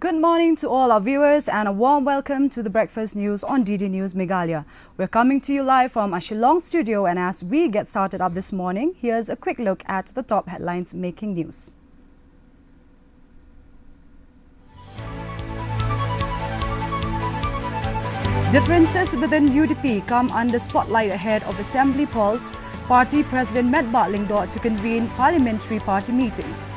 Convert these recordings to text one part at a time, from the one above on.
Good morning to all our viewers and a warm welcome to the Breakfast News on DD News Meghalaya. We're coming to you live from our Shillong studio, and as we get started up this morning, here's a quick look at the top headlines making news. Differences within UDP come under spotlight ahead of Assembly polls. Party President met Lingdor to convene parliamentary party meetings.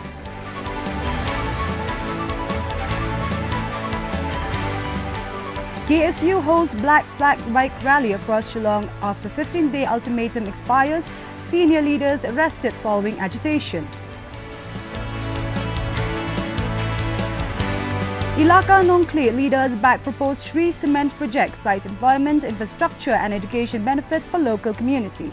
KSU holds Black Flag bike rally across Shillong after 15-day ultimatum expires. Senior leaders arrested following agitation. Ilaka Nongkli leaders back proposed Sri Cement project, cite employment, infrastructure and education benefits for local community.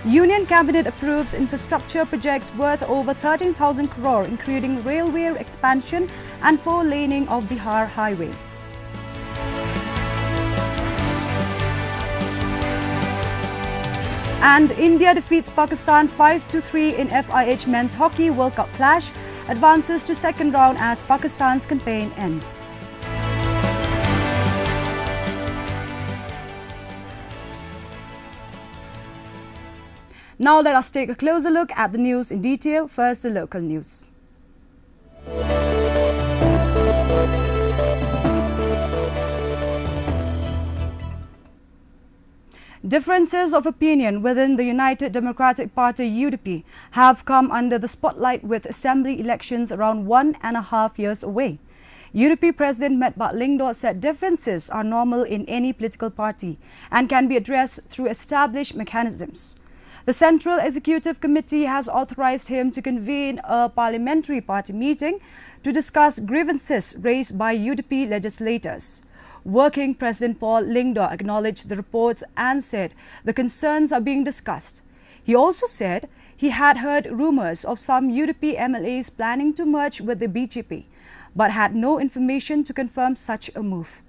Union Cabinet approves infrastructure projects worth over 13,000 crore, including railway expansion and 4-laning of Bihar Highway. And India defeats Pakistan 5-3 in FIH Men's Hockey World Cup clash, advances to second round as Pakistan's campaign ends. Now let us take a closer look at the news in detail. First, the local news. Differences of opinion within the United Democratic Party UDP have come under the spotlight with assembly elections around 1.5 years away. UDP President met Lingdor said differences are normal in any political party and can be addressed through established mechanisms. The Central Executive Committee has authorized him to convene a parliamentary party meeting to discuss grievances raised by UDP legislators. Working President Lingdor acknowledged the reports and said the concerns are being discussed. He also said he had heard rumors of some UDP MLAs planning to merge with the BJP, but had no information to confirm such a move.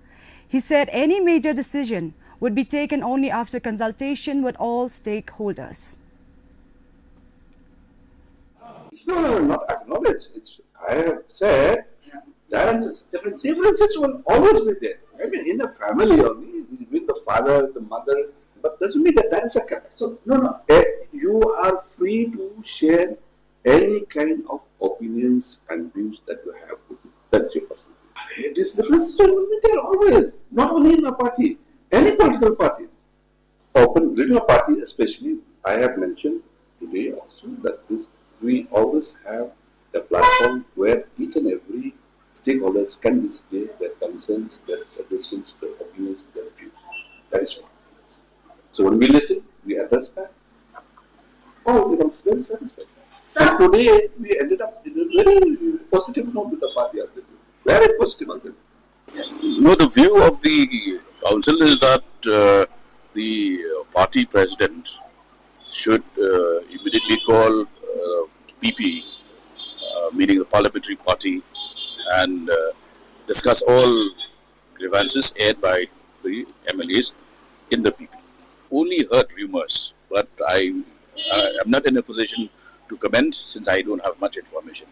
He said any major decision would be taken only after consultation with all stakeholders. No, not acknowledge. I have said differences will always be there. I mean, in a family only, with the father, the mother, but doesn't mean that is a character. So, no. You are free to share any kind of opinions and views that you have. That's your personal. These differences will be there always, not only in a party. Any political parties, open regional party especially, I have mentioned today also that we always have a platform where each and every stakeholders can display their concerns, their suggestions, their opinions, their views. That is what it is. So when we listen, we address back. All becomes very satisfied. And today we ended up in a very positive note with the party. Very positive. No, the view of the council is that the party president should immediately call PP, meaning the parliamentary party, and discuss all grievances aired by the MLAs in the PP. Only heard rumors, but I am not in a position to comment since I don't have much information.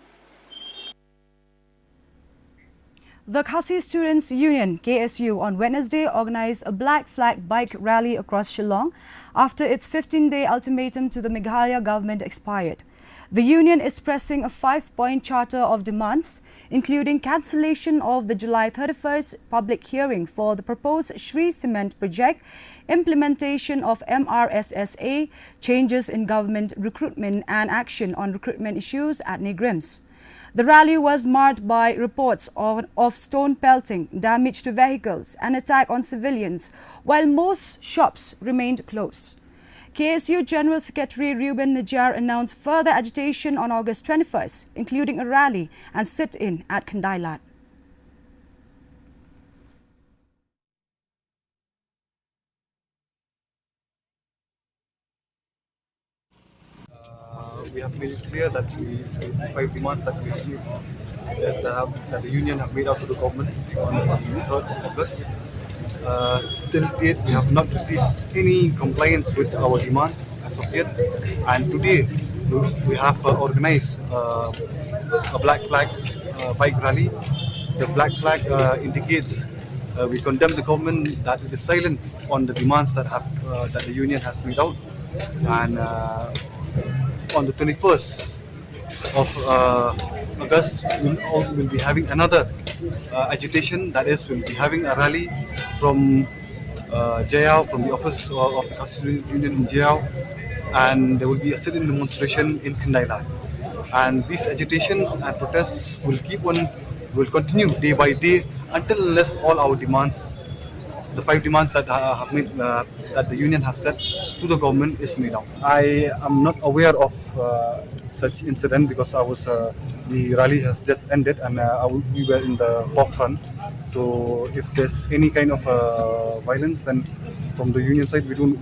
The Khasi Students Union, KSU, on Wednesday organized a Black Flag bike rally across Shillong after its 15-day ultimatum to the Meghalaya government expired. The union is pressing a 5-point charter of demands, including cancellation of the July 31st public hearing for the proposed Sri Cement project, implementation of MRSSA, changes in government recruitment and action on recruitment issues at Negrims. The rally was marred by reports of stone pelting, damage to vehicles and attack on civilians, while most shops remained closed. KSU General Secretary Reuben Najjar announced further agitation on August 21st, including a rally and sit-in at Kandailat. We have made it clear that the 5 demands that we have made, that the union have made out to the government on the 3rd of August. Till date, we have not received any compliance with our demands as Soviet. And today we have organized a black flag bike rally. The black flag indicates we condemn the government that it is silent on the demands that the union has made out. And on the 21st of August, we'll be having another agitation. That is, we'll be having a rally from JL, from the office of the Custodian Union in JL, and there will be a sit-in demonstration in Kandaila. And these agitations and protests will continue day by day until unless all our demands, the 5 demands that have made that the union have set to the government, is made out. I am not aware of such incident because the rally has just ended and we were in the forefront. So if there's any kind of violence, then from the union side we will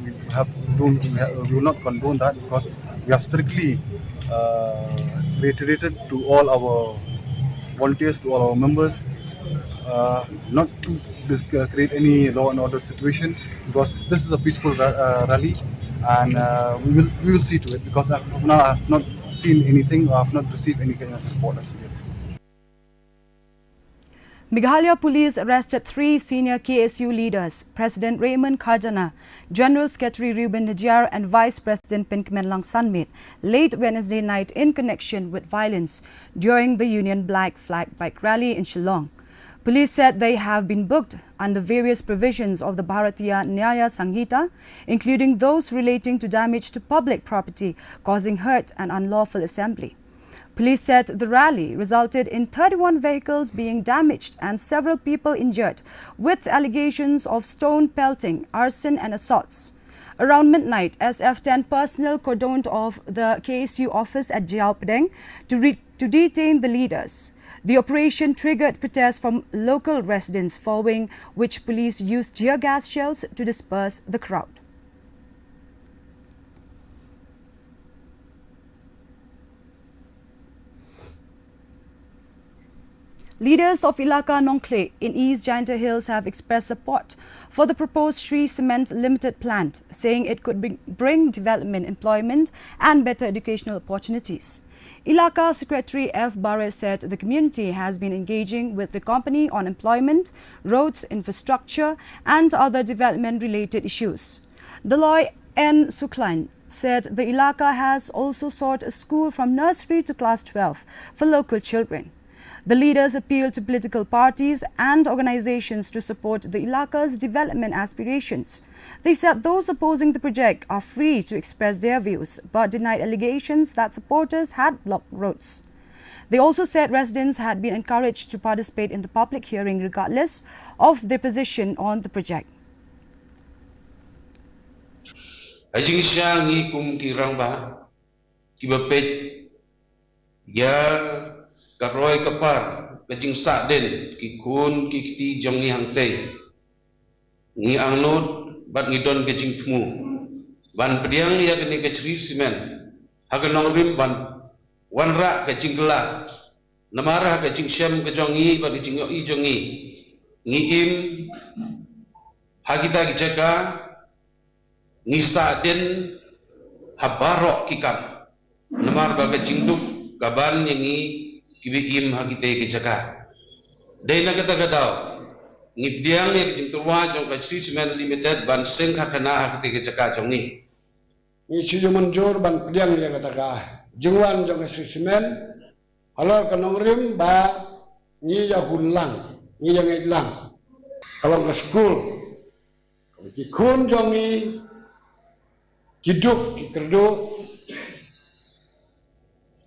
not condone that, because we have strictly reiterated to all our volunteers, to all our members, not to create any law and order situation, because this is a peaceful rally, and we will see to it, because I have not seen anything, or I have not received any kind of report as yet. Meghalaya police arrested 3 senior KSU leaders, President Raymond Kardana, General Secretary Ruben Najar and Vice President Pinkaman Sanmit, late Wednesday night in connection with violence during the Union Black Flag Bike Rally in Shillong. Police said they have been booked under various provisions of the Bharatiya Nyaya Sanghita, including those relating to damage to public property causing hurt and unlawful assembly. Police said the rally resulted in 31 vehicles being damaged and several people injured, with allegations of stone pelting, arson and assaults. Around midnight, SF-10 personnel cordoned off the KSU office at Jiao Padang to detain the leaders. The operation triggered protests from local residents, following which police used tear gas shells to disperse the crowd. Leaders of Ilaka Nongkle in East Jaintia Hills have expressed support for the proposed Sri Cement Limited plant, saying it could bring development, employment and better educational opportunities. Ilaka Secretary F. Barre said the community has been engaging with the company on employment, roads, infrastructure and other development-related issues. Deloy N. Suklan said the Ilaka has also sought a school from nursery to class 12 for local children. The leaders appealed to political parties and organizations to support the Ilaka's development aspirations. They said those opposing the project are free to express their views, but denied allegations that supporters had blocked roads. They also said residents had been encouraged to participate in the public hearing regardless of their position on the project. Ajing siya ngi kum kirang ba kibapet ya karoy kapar kajing sa den kikun kikti jong ni hangtay ngi angnod bat ngi don kajing tmu ban pediang ya kini kachri simen haganong rim ban wanra kajing gela namara kajing syam kajongi bat kajing yo i jongi ngi im hagita kijaka ngi sa den habarok kikam namar ba kajing duk kaban yang kibiim hagite kijaka dai nagatagadaw ngibdiang ni kijing turwa jong Sri Cement Limited ban seng hakana hagite kijaka jong ni siyo manjur ban pdiang ya kataga jingwan jong Sri Cement halo kanong rim ba ni ya hunlang ni yang idlang kalau ke school kikun jong ni kiduk kikerdo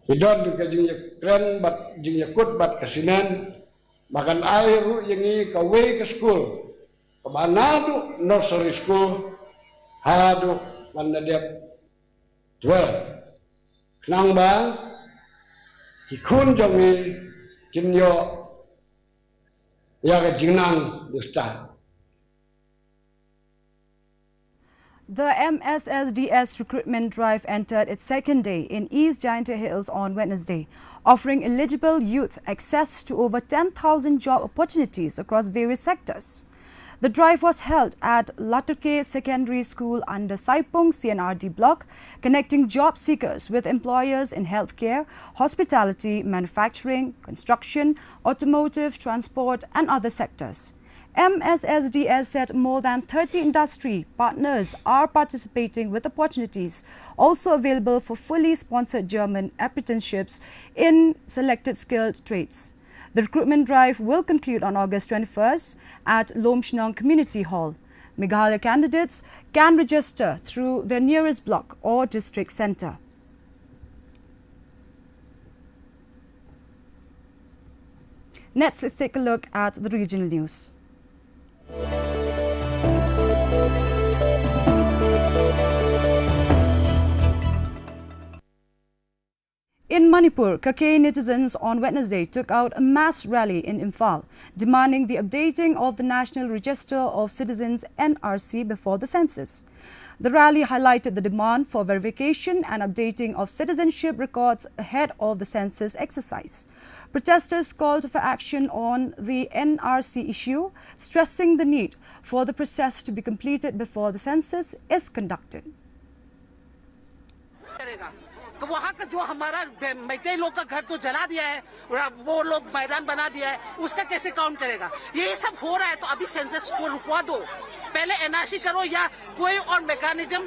Hidon juga jing keren bat jing yakut bat kesinan makan air yang ini kawe ke school kemana tu nursery school hadu mana dia 12 nang ba kikun jongi kinyo ya ke jingnang dusta. The MSSDS recruitment drive entered its second day in East Jaintia Hills on Wednesday, offering eligible youth access to over 10,000 job opportunities across various sectors. The drive was held at Latuke Secondary School under Saipung CNRD block, connecting job seekers with employers in healthcare, hospitality, manufacturing, construction, automotive, transport and other sectors. MSSDS said more than 30 industry partners are participating with opportunities also available for fully sponsored German apprenticeships in selected skilled trades. The recruitment drive will conclude on August 21st at Lomshnong Community Hall. Meghalaya candidates can register through their nearest block or district centre. Next, let's take a look at the regional news. In Manipur, Kake netizens on Wednesday took out a mass rally in Imphal, demanding the updating of the National Register of Citizens (NRC) before the census. The rally highlighted the demand for verification and updating of citizenship records ahead of the census exercise. Protesters called for action on the NRC issue, stressing the need for the process to be completed before the census is conducted. वहाँ का जो हमारा मैतेई लोग का घर तो जला दिया है, वो लोग मैदान बना दिया है, उसका कैसे काउंट करेगा? ये सब हो रहा है तो अभी सेंसस को रुकवा दो, पहले एनआरसी करो या कोई और मैकेनिज्म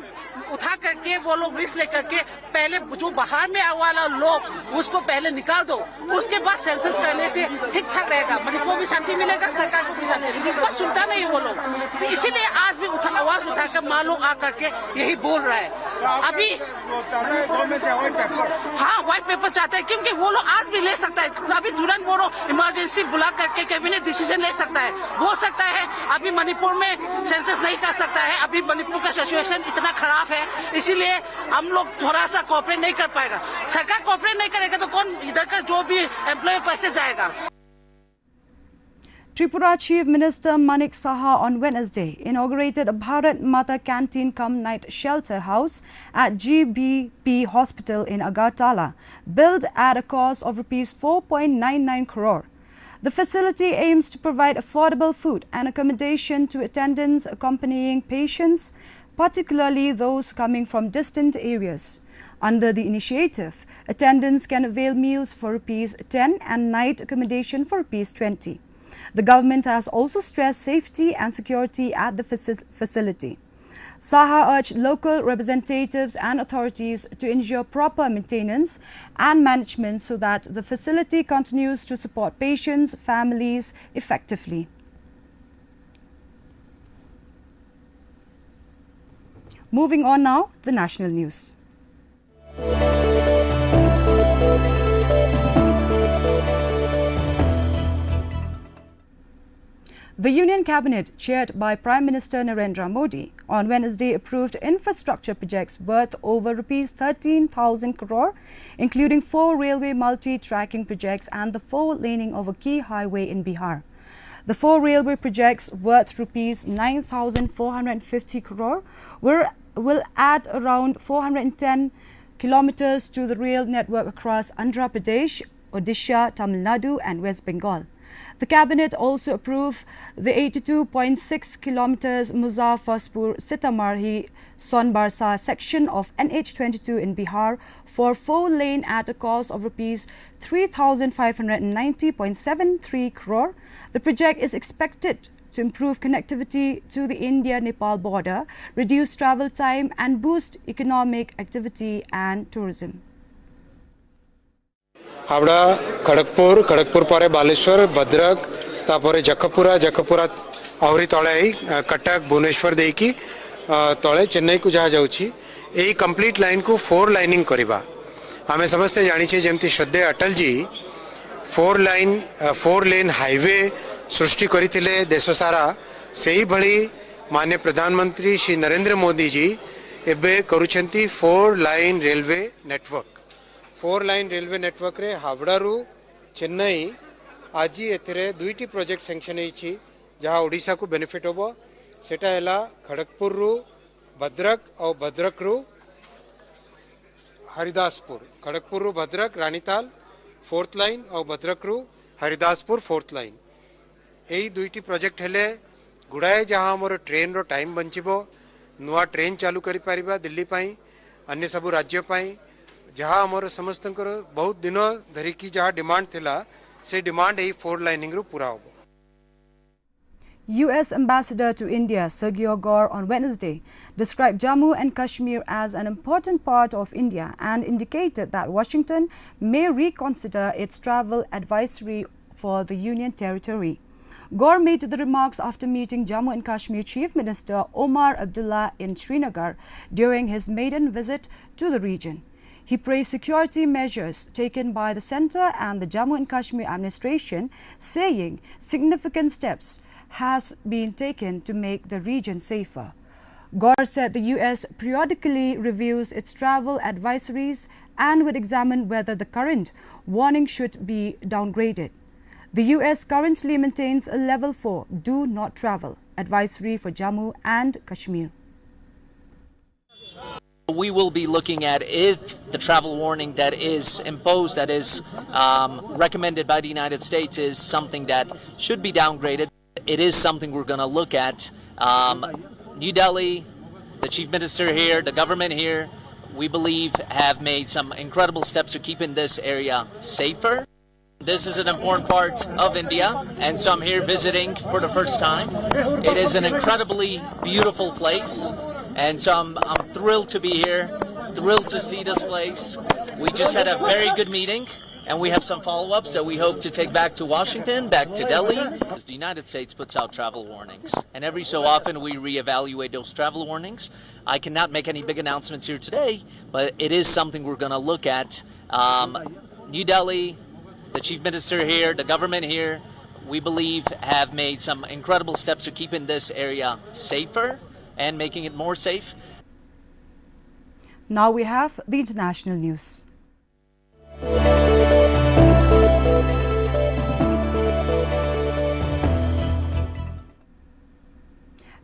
उठा करके वो लोग रिस्क लेकर के पहले जो बाहर में आने वाला लोग उसको पहले निकाल दो, उसके बाद सेंसस करने से ठीक ठाक रहेगा, मणिपुर को भी शांति मिलेगा, सरकार को भी शांति मिलेगी। बस सुनता नहीं वो लोग, इसीलिए आज भी आवाज उठाकर मान लो आकर के यही बोल रहा है। अभी हाँ व्हाइट पेपर चाहते हैं क्योंकि वो लोग आज भी ले सकता है, अभी तुरंत वो लोग इमरजेंसी बुला करके कैबिनेट डिसीजन ले सकता है, हो सकता है अभी मणिपुर में सेंसस नहीं कर सकता है, अभी मणिपुर का सिचुएशन इतना खराब है, इसीलिए हम लोग थोड़ा सा कोऑपरेट नहीं कर पाएगा। सरकार कोऑपरेट नहीं करेगा तो कौन इधर का जो भी एम्प्लॉय कैसे जाएगा। Tripura Chief Minister Manik Saha on Wednesday inaugurated a Bharat Mata Canteen cum Night Shelter House at GBP Hospital in Agartala, built at a cost of Rs 4.99 crore. The facility aims to provide affordable food and accommodation to attendants accompanying patients, particularly those coming from distant areas. Under the initiative, attendants can avail meals for Rs 10 and night accommodation for Rs 20. The government has also stressed safety and security at the facility. Saha urged local representatives and authorities to ensure proper maintenance and management so that the facility continues to support patients' families effectively. Moving on now, the national news. The Union Cabinet, chaired by Prime Minister Narendra Modi, on Wednesday approved infrastructure projects worth over Rs 13,000 crore, including 4 railway multi-tracking projects and the 4-laning of a key highway in Bihar. The 4 railway projects worth Rs 9,450 crore will add around 410 kilometers to the rail network across Andhra Pradesh, Odisha, Tamil Nadu and West Bengal. The Cabinet also approved the 82.6 kilometers Muzaffarpur-Sitamarhi-Sonbarsa section of NH22 in Bihar for 4-lane at a cost of Rs 3,590.73 crore. The project is expected to improve connectivity to the India-Nepal border, reduce travel time and boost economic activity and tourism. Howrah Kharagpur पर बालेश्वर भद्रक तापर जखपुरा आहरी तले कटक भुवनेश्वर देकी तले चेन्नई को जहाँ जाऊँगी यही complete line को 4 lining करवा आमे समस्ते जानी जमती श्रद्धेय अटल जी 4 लेन हाईवे सृष्टि करथिले देश सारा सही भली माननीय प्रधानमंत्री श्री नरेंद्र मोदी जी एबे करूछंती 4 line railway network 4 line railway network रे हावड़ारू चेन्नई आज एथिरे 2टी प्रोजेक्ट सैंक्शन होईछि जहाँ ओडिशा को बेनिफिट होबो सेटा हैला खड़गपुर रु भद्रक और भद्रक रु हरिदासपुर खड़गपुर रु भद्रक रानीताल 4th लाइन और भद्रक रु हरिदासपुर 4th लाइन यही 2टी प्रोजेक्ट हेले गुड़ाए जहाँ आमर ट्रेन रो टाइम बंचिबो नुआ ट्रेन चालू करि परिबा दिल्ली पाई अन्य सब राज्य पाई जहाँ आमर समस्त बहुत दिन धरिकी जहाँ डिमांड थिला से डिमांड यही 4 लाइनिंग रू पूरा होबो। U.S. Ambassador to India Sergio Gore on Wednesday described Jammu and Kashmir as an important part of India and indicated that Washington may reconsider its travel advisory for the Union territory. Gore made the remarks after meeting Jammu and Kashmir Chief Minister Omar Abdullah in Srinagar during his maiden visit to the region. He praised security measures taken by the centre and the Jammu and Kashmir administration, saying significant steps has been taken to make the region safer. Gore said the U.S. periodically reviews its travel advisories and would examine whether the current warning should be downgraded. The U.S. currently maintains a level 4 do not travel advisory for Jammu and Kashmir. We will be looking at if the travel warning that is imposed, that is recommended by the United States, is something that should be downgraded. It is something we're going to look at. New Delhi, the Chief Minister here, the government here, we believe have made some incredible steps to keeping this area safer. This is an important part of India, and so I'm here visiting for the first time. It is an incredibly beautiful place. And so I'm thrilled to be here, thrilled to see this place. We just had a very good meeting, and we have some follow-ups that we hope to take back to Washington, back to Delhi. The United States puts out travel warnings, and every so often we reevaluate those travel warnings. I cannot make any big announcements here today, but it is something we're going to look at. New Delhi, the Chief Minister here, the government here, we believe have made some incredible steps to keeping this area safer and making it more safe. Now we have the international news.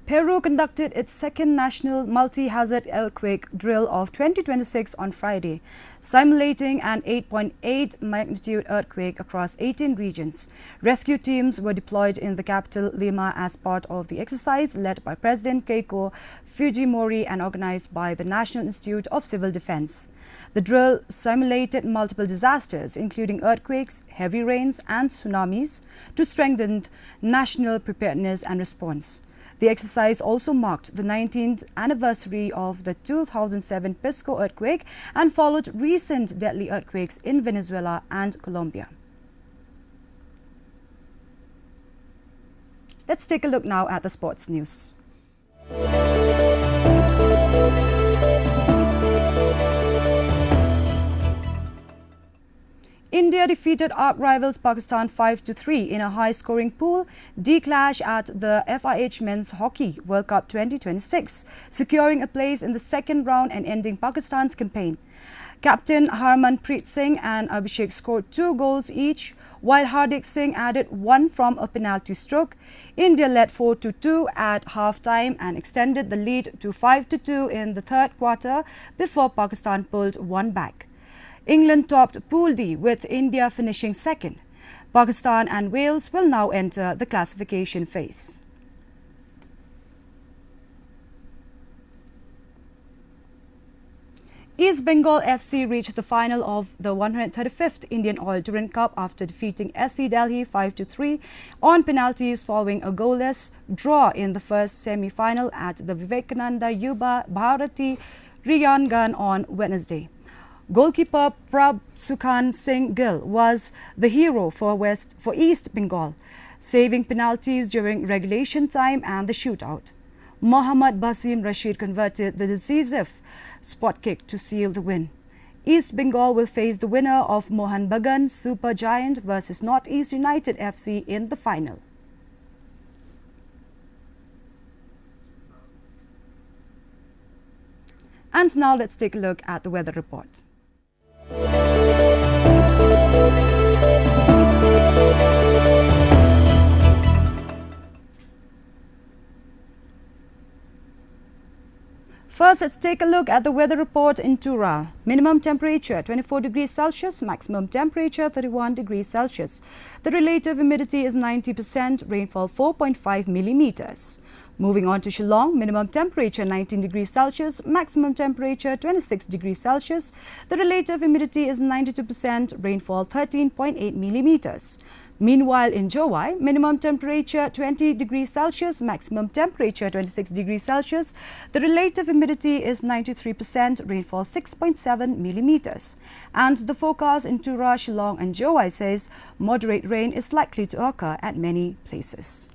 Peru conducted its second national multi-hazard earthquake drill of 2026 on Friday, simulating an 8.8 magnitude earthquake across 18 regions. Rescue teams were deployed in the capital Lima as part of the exercise led by President Keiko Fujimori and organized by the National Institute of Civil Defense. The drill simulated multiple disasters, including earthquakes, heavy rains and tsunamis, to strengthen national preparedness and response. The exercise also marked the 19th anniversary of the 2007 Pisco earthquake and followed recent deadly earthquakes in Venezuela and Colombia. Let's take a look now at the sports news. India defeated arch rivals Pakistan 5-3 in a high-scoring Pool D clash at the FIH Men's Hockey World Cup 2026, securing a place in the second round and ending Pakistan's campaign. Captain Harmanpreet Singh and Abhishek scored 2 goals each, while Hardik Singh added 1 from a penalty stroke. India led 4-2 at half-time and extended the lead to 5-2 in the third quarter before Pakistan pulled 1 back. England topped Pool D with India finishing second. Pakistan and Wales will now enter the classification phase. East Bengal FC reached the final of the 135th Indian Oil Durand Cup after defeating SC Delhi 5-3 on penalties following a goalless draw in the first semi-final at the Vivekananda Yuba Bharati Riyangan on Wednesday. Goalkeeper Prab Sukhan Singh Gill was the hero for East Bengal, saving penalties during regulation time and the shootout. Mohammad Basim Rashid converted the decisive spot kick to seal the win. East Bengal will face the winner of Mohan Bagan Super Giant versus North East United FC in the final. And now let's take a look at the weather report. First, let's take a look at the weather report in Tura. Minimum temperature 24 degrees Celsius, maximum temperature 31 degrees Celsius. The relative humidity is 90%, rainfall 4.5 millimeters. Moving on to Shillong, minimum temperature 19 degrees Celsius, maximum temperature 26 degrees Celsius. The relative humidity is 92%, rainfall 13.8 millimeters. Meanwhile, in Jowai, minimum temperature 20 degrees Celsius, maximum temperature 26 degrees Celsius. The relative humidity is 93%, rainfall 6.7 millimeters. And the forecast in Tura, Shillong and Jowai says moderate rain is likely to occur at many places.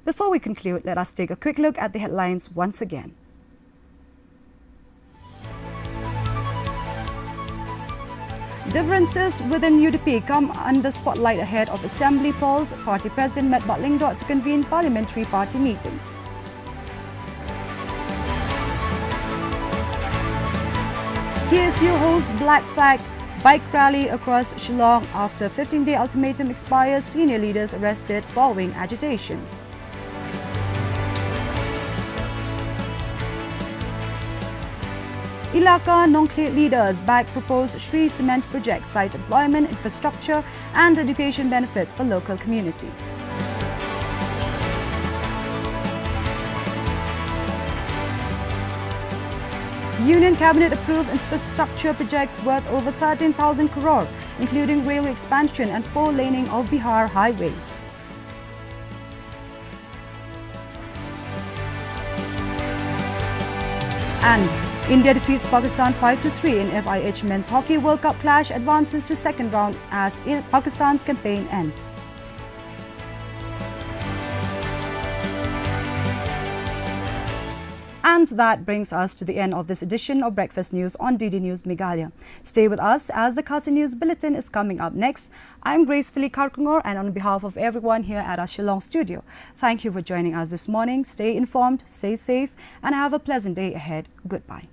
Before we conclude, let us take a quick look at the headlines once again. Differences within UDP come under spotlight ahead of Assembly polls. Party President met Batlingdot to convene parliamentary party meetings. KSU holds Black Flag bike rally across Shillong after 15-day ultimatum expires. Senior leaders arrested following agitation. Ilaka Nongklet leaders back proposed Sri Cement project, cite employment, infrastructure and education benefits for local community. Union Cabinet approved infrastructure projects worth over 13,000 crore, including railway expansion and 4-laning of Bihar Highway. And India defeats Pakistan 5-3 in FIH Men's Hockey World Cup clash, advances to second round as Pakistan's campaign ends. And that brings us to the end of this edition of Breakfast News on DD News Meghalaya. Stay with us as the Khasi News Bulletin is coming up next. I'm Gracefully Karkungor, and on behalf of everyone here at our Shillong studio, thank you for joining us this morning. Stay informed, stay safe and have a pleasant day ahead. Goodbye.